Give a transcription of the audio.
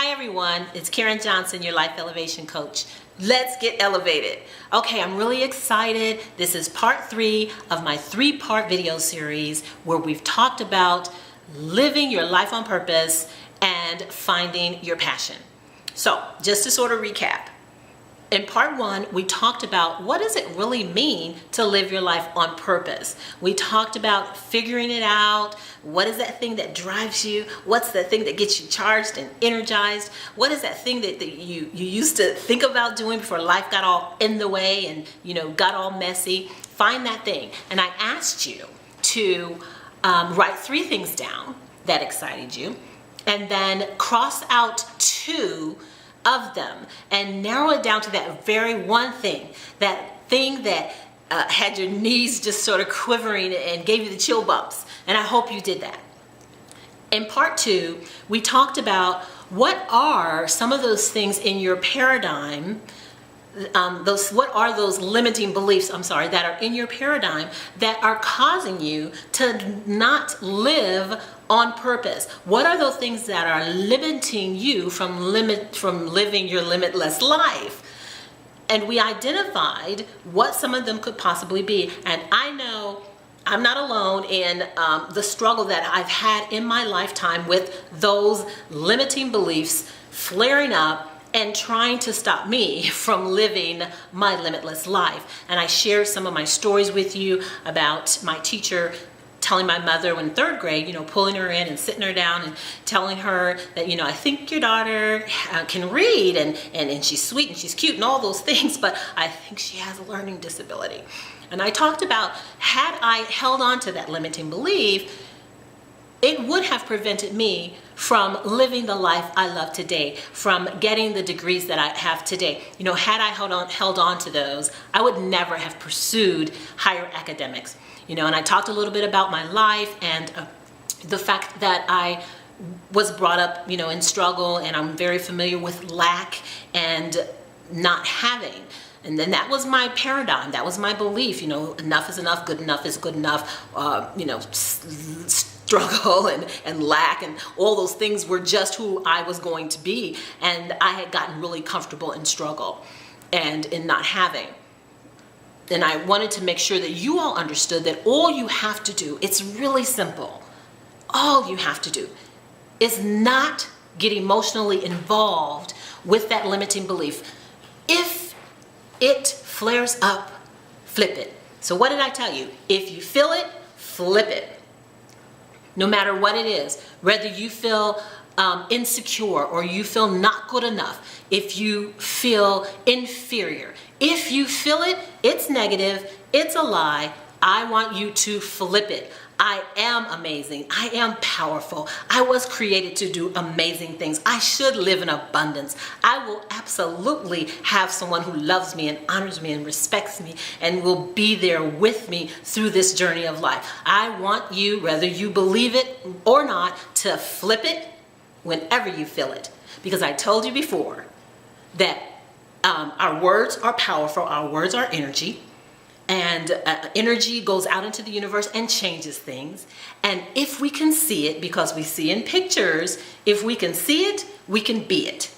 Hi everyone, it's Karen Johnson, your Life Elevation Coach. Let's get elevated. Okay, I'm really excited. This is part 3 of my 3-part video series where we've talked about living your life on purpose and finding your passion. So, just to sort of recap, in part 1, we talked about what does it really mean to live your life on purpose. We talked about figuring it out. What is that thing that drives you? What's the thing that gets you charged and energized? What is that thing that you used to think about doing before life got all in the way and got all messy? Find that thing. And I asked you to write 3 things down that excited you, and then cross out 2 of them and narrow it down to that very one thing, that thing that had your knees just sort of quivering and gave you the chill bumps. And I hope you did that. In part 2, we talked about what are some of those things in your paradigm, what are those limiting beliefs, that are in your paradigm that are causing you to not live on purpose. What are those things that are limiting you from living your limitless life? And we identified what some of them could possibly be. And I know I'm not alone in the struggle that I've had in my lifetime with those limiting beliefs flaring up and trying to stop me from living my limitless life. And I shared some of my stories with you about my teacher telling my mother in 3rd grade, pulling her in and sitting her down and telling her that, I think your daughter can read and she's sweet and she's cute and all those things, but I think she has a learning disability. And I talked about, had I held on to that limiting belief, it would have prevented me from living the life I love today, from getting the degrees that I have today. Had I held on to those, I would never have pursued higher academics. And I talked a little bit about my life and the fact that I was brought up, in struggle, and I'm very familiar with lack and not having. And then that was my paradigm. That was my belief. Enough is enough, good enough is good enough. Struggle and lack and all those things were just who I was going to be. And I had gotten really comfortable in struggle and in not having. And I wanted to make sure that you all understood that all you have to do, it's really simple. All you have to do is not get emotionally involved with that limiting belief. If it flares up, flip it. So what did I tell you? If you feel it, flip it. No matter what it is, whether you feel insecure or you feel not good enough, if you feel inferior, if you feel it, it's negative, it's a lie, I want you to flip it. I am amazing. I am powerful. I was created to do amazing things. I should live in abundance. I will absolutely have someone who loves me and honors me and respects me and will be there with me through this journey of life. I want you, whether you believe it or not, to flip it whenever you feel it. Because I told you before that our words are powerful. Our words are energy. And energy goes out into the universe and changes things. And if we can see it, because we see in pictures, if we can see it, we can be it.